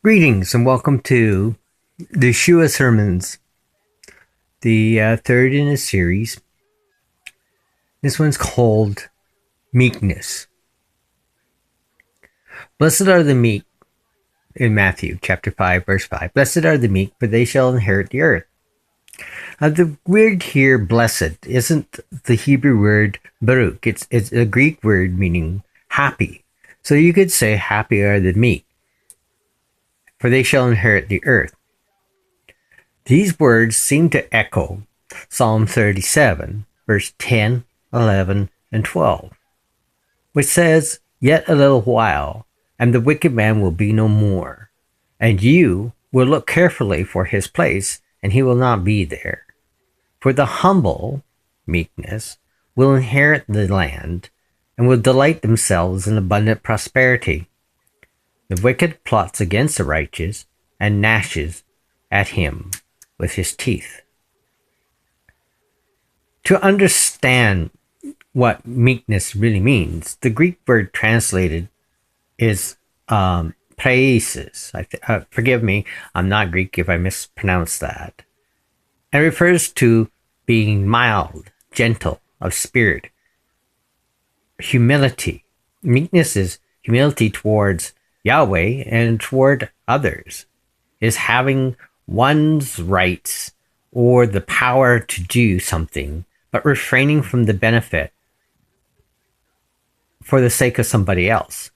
Greetings and welcome to the Shua Sermons, the third in a series. This one's called Meekness. Blessed are the meek, in Matthew chapter 5, verse 5. Blessed are the meek, for they shall inherit the earth. The word here, blessed, isn't the Hebrew word baruch. It's a Greek word meaning happy. So you could say, happy are the meek, for they shall inherit the earth. These words seem to echo Psalm 37, verse 10, 11, and 12, which says, Yet a little while, and the wicked man will be no more, and you will look carefully for his place, and he will not be there. For the humble, meekness, will inherit the land, and will delight themselves in abundant prosperity. The wicked plots against the righteous, and gnashes at him with his teeth. To understand what meekness really means, the Greek word translated is praesis. Forgive me, I'm not Greek if I mispronounce that. And refers to being mild, gentle, of spirit, humility. Meekness is humility towards Yahweh and toward others, is having one's rights or the power to do something, but refraining from the benefit for the sake of somebody else.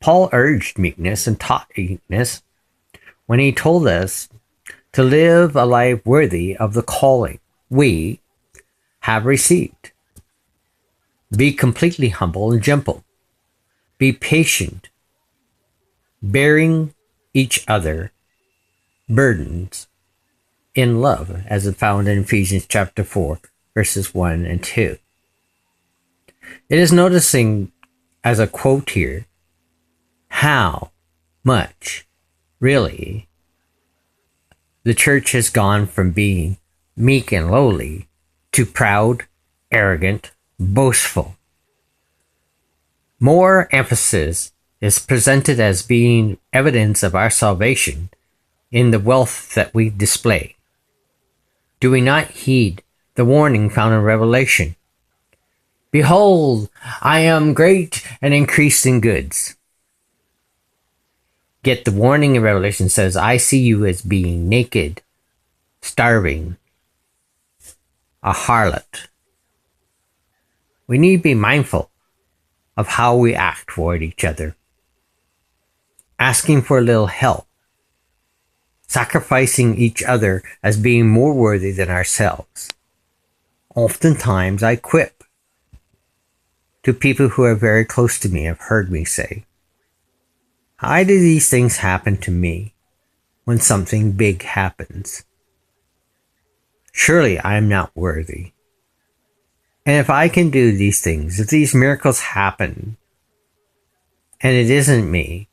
Paul urged meekness and taught meekness when he told us to live a life worthy of the calling we have received. Be completely humble and gentle. Be patient, bearing each other burdens in love, as found in Ephesians chapter 4, verses 1 and 2. It is noticing as a quote here how much really the church has gone from being meek and lowly to proud, arrogant, boastful. More emphasis is presented as being evidence of our salvation in the wealth that we display. Do we not heed the warning found in Revelation? Behold, I am great and increased in goods. Yet the warning in Revelation says, I see you as being naked, starving, a harlot. We need to be mindful of how we act toward each other, asking for a little help, sacrificing each other as being more worthy than ourselves. Oftentimes I quip to people who are very close to me, have heard me say, why do these things happen to me when something big happens? Surely I am not worthy. And if I can do these things, if these miracles happen, and it isn't me,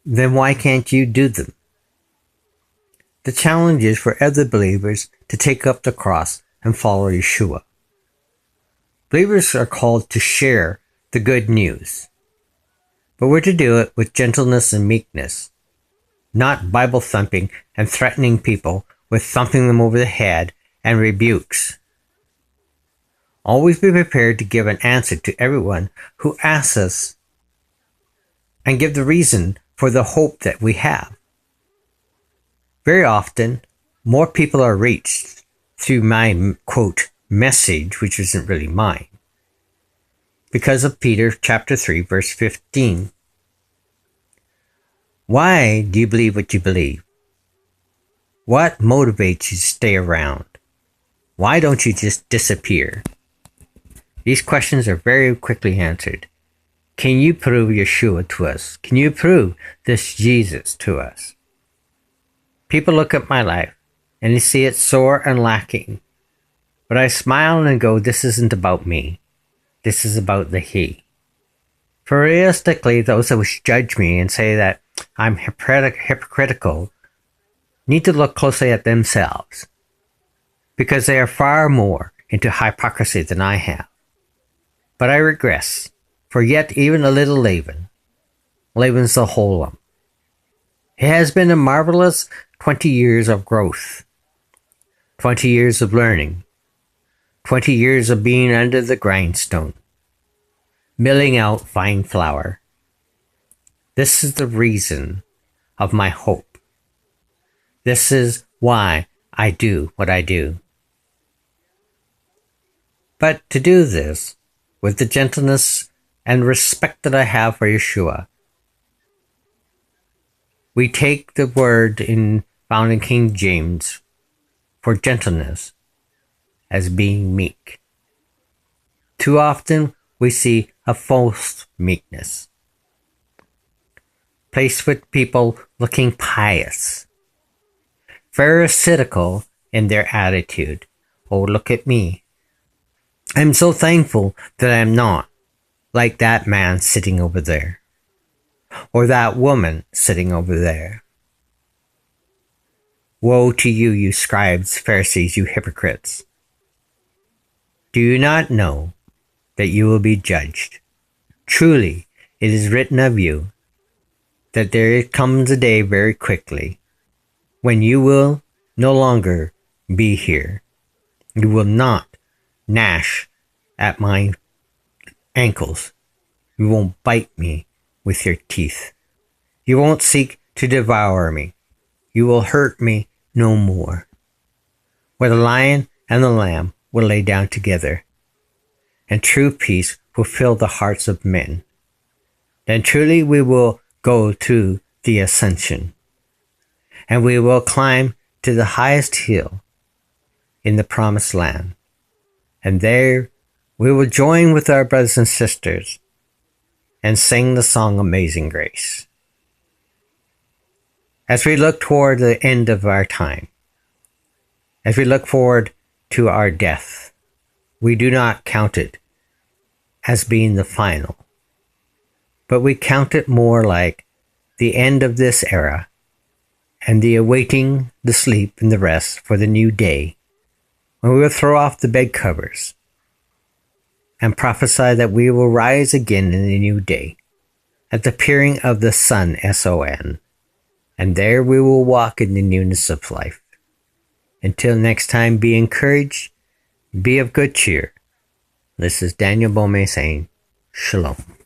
then why can't you do them? The challenge is for other believers to take up the cross and follow Yeshua. Believers are called to share the good news, but we're to do it with gentleness and meekness, not Bible thumping and threatening people with thumping them over the head and rebukes. Always be prepared to give an answer to everyone who asks us and give the reason for the hope that we have. Very often, more people are reached through my, quote, message, which isn't really mine, because of Peter chapter 3, verse 15. Why do you believe what you believe? What motivates you to stay around? Why don't you just disappear? These questions are very quickly answered. Can you prove Yeshua to us? Can you prove this Jesus to us? People look at my life and they see it sore and lacking. But I smile and go, this isn't about me. This is about the He. For realistically, those that would judge me and say that I'm hypocritical need to look closely at themselves, because they are far more into hypocrisy than I have. But I regress, for yet even a little leaven, levensgeholpen. It has been a marvelous 20 years of growth, 20 years of learning, 20 years of being under the grindstone, milling out fine flour. This is the reason of my hope. This is why I do what I do. But to do this with the gentleness and respect that I have for Yeshua, we take the word found in King James for gentleness as being meek. Too often we see a false meekness, placed with people looking pious, pharisaical in their attitude. Oh, look at me. I'm so thankful that I'm not like that man sitting over there, or that woman sitting over there. Woe to you, you scribes, Pharisees, you hypocrites! Do you not know that you will be judged? Truly, it is written of you that there comes a day very quickly when you will no longer be here. You will not gnash at my ankles. You won't bite me with your teeth. You won't seek to devour me. You will hurt me no more. Where the lion and the lamb will lay down together, and true peace will fill the hearts of men. Then truly we will go to the ascension, and we will climb to the highest hill in the promised land. And there we will join with our brothers and sisters and sing the song Amazing Grace. As we look toward the end of our time, as we look forward to our death, we do not count it as being the final, but we count it more like the end of this era and the awaiting the sleep and the rest for the new day, when we will throw off the bed covers and prophesy that we will rise again in the new day at the appearing of the sun, S-O-N, and there we will walk in the newness of life. Until next time, be encouraged, be of good cheer. This is Daniel Bome saying, Shalom.